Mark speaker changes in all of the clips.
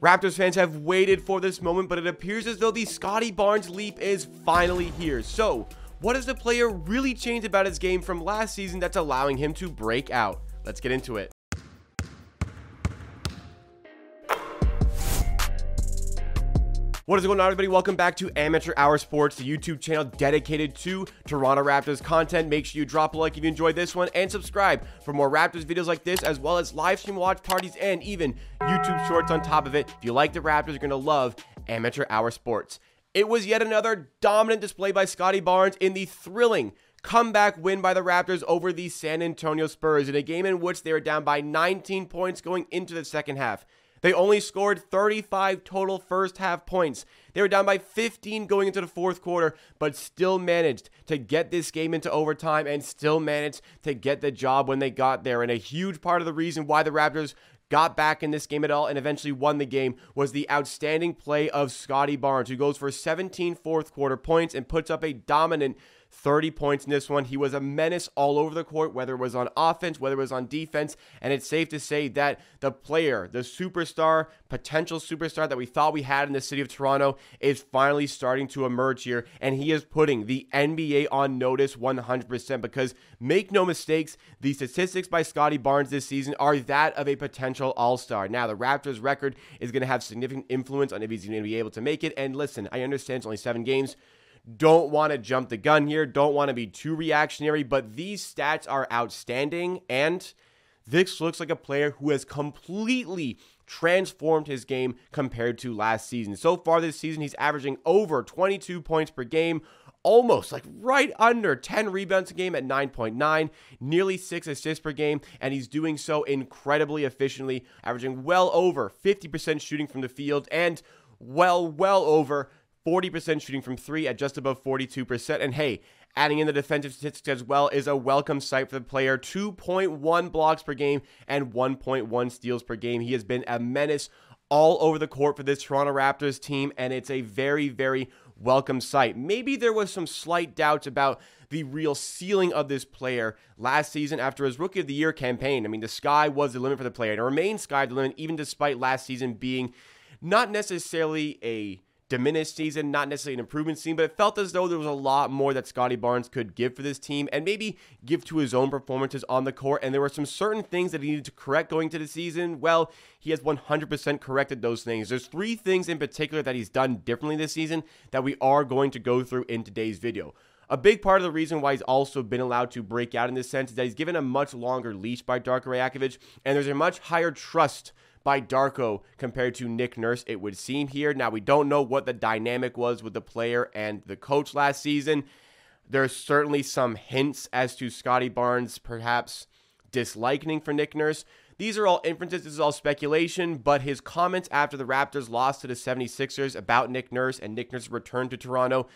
Speaker 1: Raptors fans have waited for this moment, but it appears as though the Scottie Barnes leap is finally here. So, what has the player really changed about his game from last season that's allowing him to break out? Let's get into it. What is going on, everybody? Welcome back to Amateur Hour Sports, the YouTube channel dedicated to Toronto Raptors content. Make sure you drop a like if you enjoyed this one and subscribe for more Raptors videos like this, as well as live stream watch parties and even YouTube shorts on top of it. If you like the Raptors, you're going to love Amateur Hour Sports. It was yet another dominant display by Scottie Barnes in the thrilling comeback win by the Raptors over the San Antonio Spurs in a game in which they were down by 19 points going into the second half. They only scored 35 total first half points. They were down by 15 going into the fourth quarter, but still managed to get this game into overtime and still managed to get the job when they got there. And a huge part of the reason why the Raptors got back in this game at all and eventually won the game was the outstanding play of Scottie Barnes, who goes for 17 fourth quarter points and puts up a dominant 30 points in this one. He was a menace all over the court, whether it was on offense, whether it was on defense, and it's safe to say that the player, the superstar, potential superstar that we thought we had in the city of Toronto is finally starting to emerge here, and he is putting the NBA on notice 100% because, make no mistakes, the statistics by Scottie Barnes this season are that of a potential all-star. Now, the Raptors' record is going to have significant influence on if he's going to be able to make it, and listen, I understand it's only 7 games. Don't want to jump the gun here, don't want to be too reactionary, but these stats are outstanding, and this looks like a player who has completely transformed his game compared to last season. So far this season, he's averaging over 22 points per game, almost like right under 10 rebounds a game at 9.9, nearly 6 assists per game, and he's doing so incredibly efficiently, averaging well over 50% shooting from the field and well over 40% shooting from 3 at just above 42%. And hey, adding in the defensive statistics as well is a welcome sight for the player. 2.1 blocks per game and 1.1 steals per game. He has been a menace all over the court for this Toronto Raptors team, and it's a very, very welcome sight. Maybe there was some slight doubts about the real ceiling of this player last season after his Rookie of the Year campaign. I mean, the sky was the limit for the player, and it remains sky the limit even despite last season being not necessarily a diminished season, not necessarily an improvement season, but it felt as though there was a lot more that Scottie Barnes could give for this team and maybe give to his own performances on the court. And there were some certain things that he needed to correct going to the season. Well, he has 100% corrected those things. There's 3 things in particular that he's done differently this season that we are going to go through in today's video. A big part of the reason why he's also been allowed to break out in this sense is that he's given a much longer leash by Darko Rajakovic, and there's a much higher trust by Darko compared to Nick Nurse, it would seem here. Now, we don't know what the dynamic was with the player and the coach last season. There's certainly some hints as to Scottie Barnes perhaps disliking for Nick Nurse. These are all inferences, this is all speculation, but his comments after the Raptors lost to the 76ers about Nick Nurse and Nick Nurse's return to Toronto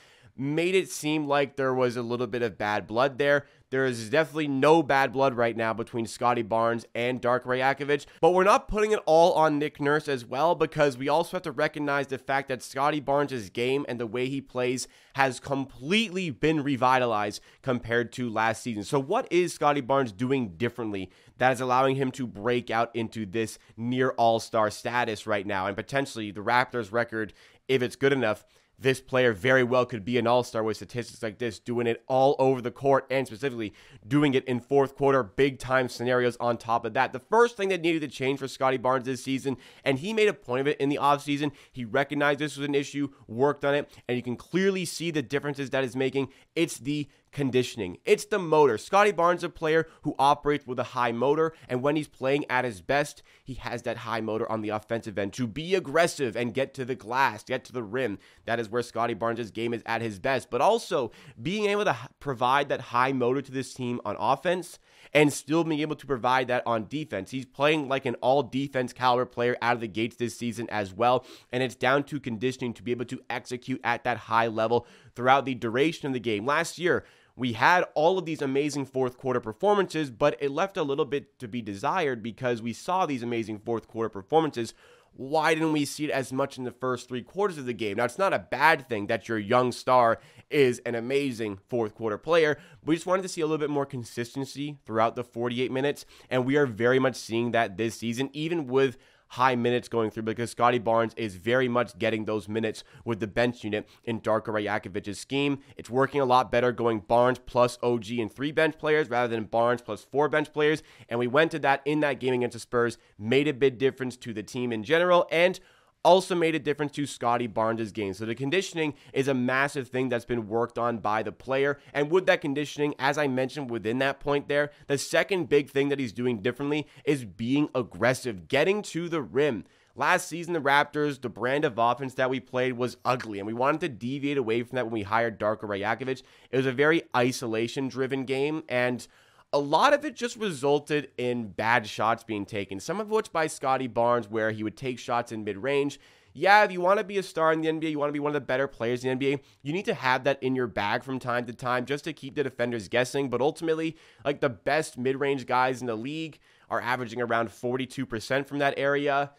Speaker 1: made it seem like there was a little bit of bad blood there. There is definitely no bad blood right now between Scottie Barnes and Darko Rajakovic, but we're not putting it all on Nick Nurse as well, because we also have to recognize the fact that Scottie Barnes' game and the way he plays has completely been revitalized compared to last season. So what is Scottie Barnes doing differently that is allowing him to break out into this near all-star status right now, and potentially the Raptors record, if it's good enough, this player very well could be an all-star with statistics like this, doing it all over the court and specifically doing it in fourth quarter big-time scenarios on top of that. The first thing that needed to change for Scottie Barnes this season, and he made a point of it in the offseason, he recognized this was an issue, worked on it, and you can clearly see the differences that it's making. It's the conditioning. It's the motor. Scottie Barnes is a player who operates with a high motor, and when he's playing at his best, he has that high motor on the offensive end to be aggressive and get to the glass, get to the rim. That is where Scottie Barnes' game is at his best, but also being able to provide that high motor to this team on offense and still being able to provide that on defense. He's playing like an all-defense caliber player out of the gates this season as well, and it's down to conditioning to be able to execute at that high level throughout the duration of the game. Last year, we had all of these amazing fourth quarter performances, but it left a little bit to be desired because we saw these amazing fourth quarter performances. Why didn't we see it as much in the first 3 quarters of the game? Now, it's not a bad thing that your young star is an amazing fourth quarter player. We just wanted to see a little bit more consistency throughout the 48 minutes, and we are very much seeing that this season, even with high minutes going through because Scottie Barnes is very much getting those minutes with the bench unit in Darko Rajakovic's scheme. It's working a lot better going Barnes plus OG and 3 bench players rather than Barnes plus 4 bench players. And we went to that in that game against the Spurs, made a big difference to the team in general, and also made a difference to Scottie Barnes' game. So the conditioning is a massive thing that's been worked on by the player. And with that conditioning, as I mentioned within that point there, the second big thing that he's doing differently is being aggressive, getting to the rim. Last season, the Raptors, the brand of offense that we played was ugly, and we wanted to deviate away from that when we hired Darko Rajakovic. It was a very isolation-driven game, and a lot of it just resulted in bad shots being taken, some of which by Scottie Barnes, where he would take shots in mid-range. Yeah, if you want to be a star in the NBA, you want to be one of the better players in the NBA, you need to have that in your bag from time to time just to keep the defenders guessing. But ultimately, like the best mid-range guys in the league are averaging around 42% from that area.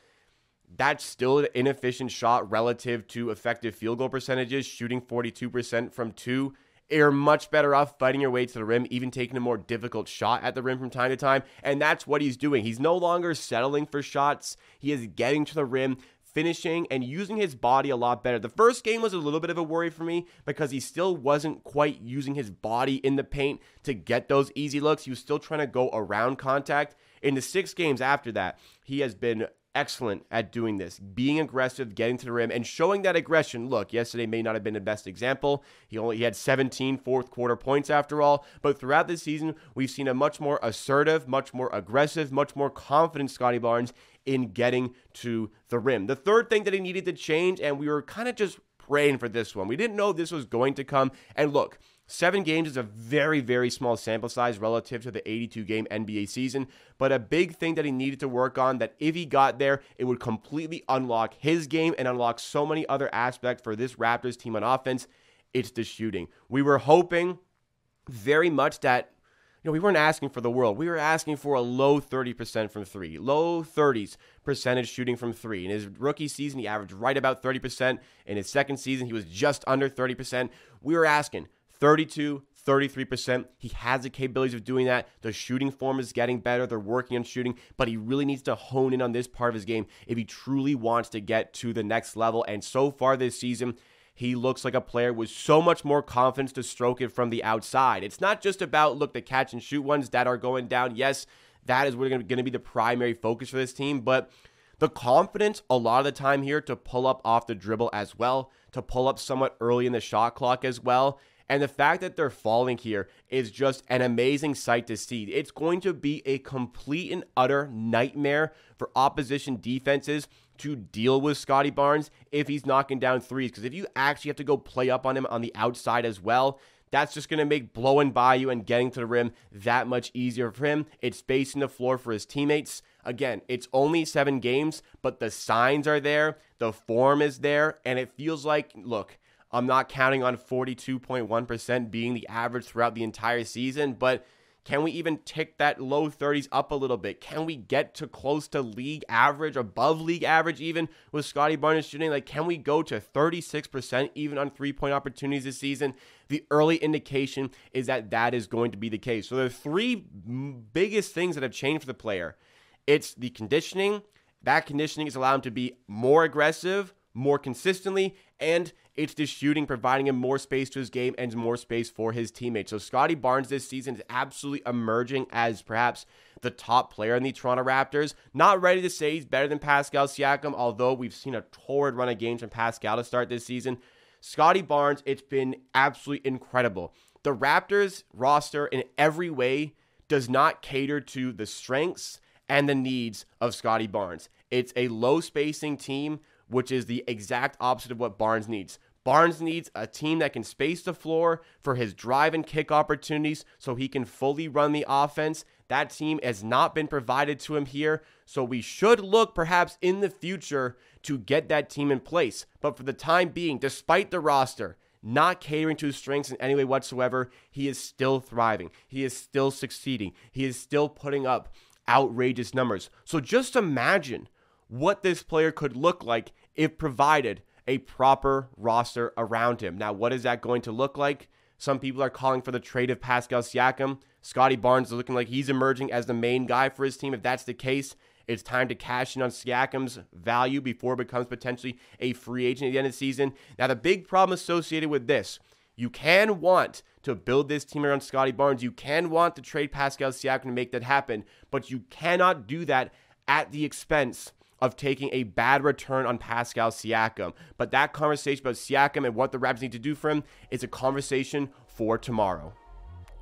Speaker 1: That's still an inefficient shot relative to effective field goal percentages. Shooting 42% from 2, you're much better off fighting your way to the rim, even taking a more difficult shot at the rim from time to time. And that's what he's doing. He's no longer settling for shots. He is getting to the rim, finishing, and using his body a lot better. The first game was a little bit of a worry for me because he still wasn't quite using his body in the paint to get those easy looks. He was still trying to go around contact. In the 6 games after that, he has been excellent at doing this, being aggressive, getting to the rim, and showing that aggression. Look, yesterday may not have been the best example. He had 17 fourth quarter points after all, but throughout this season, we've seen a much more assertive, much more aggressive, much more confident Scottie Barnes in getting to the rim. The third thing that he needed to change, and we were kind of just praying for this one. We didn't know this was going to come, and look, 7 games is a very, very small sample size relative to the 82-game NBA season, but a big thing that he needed to work on that if he got there, it would completely unlock his game and unlock so many other aspects for this Raptors team on offense. It's the shooting. We were hoping very much that, we weren't asking for the world. We were asking for a low 30% from 3, low 30s percentage shooting from 3. In his rookie season, he averaged right about 30%. In his second season, he was just under 30%. We were asking 32, 33%. He has the capabilities of doing that. The shooting form is getting better. They're working on shooting, but he really needs to hone in on this part of his game if he truly wants to get to the next level. And so far this season, he looks like a player with so much more confidence to stroke it from the outside. It's not just about, look, the catch and shoot ones that are going down. Yes, that is going to be the primary focus for this team, but the confidence a lot of the time here to pull up off the dribble as well, to pull up somewhat early in the shot clock as well. And the fact that they're falling here is just an amazing sight to see. It's going to be a complete and utter nightmare for opposition defenses to deal with Scottie Barnes if he's knocking down threes. Because if you actually have to go play up on him on the outside as well, that's just going to make blowing by you and getting to the rim that much easier for him. It's spacing the floor for his teammates. Again, it's only 7 games, but the signs are there. The form is there. And it feels like, look, I'm not counting on 42.1% being the average throughout the entire season, but can we even tick that low 30s up a little bit? Can we get to close to league average, above league average even with Scottie Barnes shooting? Like, can we go to 36% even on 3-point opportunities this season? The early indication is that that is going to be the case. So the 3 biggest things that have changed for the player. It's the conditioning. That conditioning has allowed him to be more aggressive, more consistently, and it's the shooting, providing him more space to his game and more space for his teammates. So Scottie Barnes this season is absolutely emerging as perhaps the top player in the Toronto Raptors. Not ready to say he's better than Pascal Siakam, although we've seen a torrid run of games from Pascal to start this season. Scottie Barnes, it's been absolutely incredible. The Raptors roster in every way does not cater to the strengths and the needs of Scottie Barnes. It's a low spacing team, which is the exact opposite of what Barnes needs. Barnes needs a team that can space the floor for his drive and kick opportunities so he can fully run the offense. That team has not been provided to him here, so we should look perhaps in the future to get that team in place. But for the time being, despite the roster not catering to his strengths in any way whatsoever, he is still thriving. He is still succeeding. He is still putting up outrageous numbers. So just imagine what this player could look like if provided a proper roster around him. Now, what is that going to look like? Some people are calling for the trade of Pascal Siakam. Scottie Barnes is looking like he's emerging as the main guy for his team. If that's the case, It's time to cash in on Siakam's value before it becomes potentially a free agent at the end of the season. Now, the big problem associated with this, you can want to build this team around Scottie Barnes. You can want to trade Pascal Siakam to make that happen, but you cannot do that at the expense of taking a bad return on Pascal Siakam. But that conversation about Siakam and what the Raptors need to do for him is a conversation for tomorrow.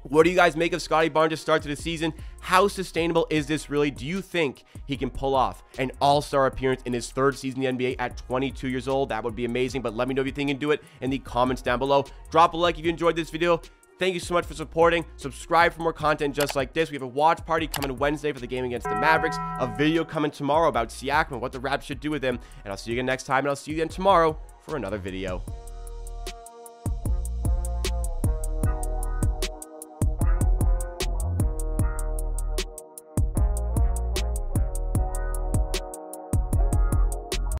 Speaker 1: What do you guys make of Scottie Barnes to start to the season? How sustainable is this really? Do you think he can pull off an all-star appearance in his third season in the NBA at 22 years old? That would be amazing, but let me know if you think you can do it in the comments down below. Drop a like if you enjoyed this video. Thank you so much for supporting. Subscribe for more content just like this. We have a watch party coming Wednesday for the game against the Mavericks. A video coming tomorrow about Siakam and what the Raptors should do with him. And I'll see you again next time, and I'll see you again tomorrow for another video.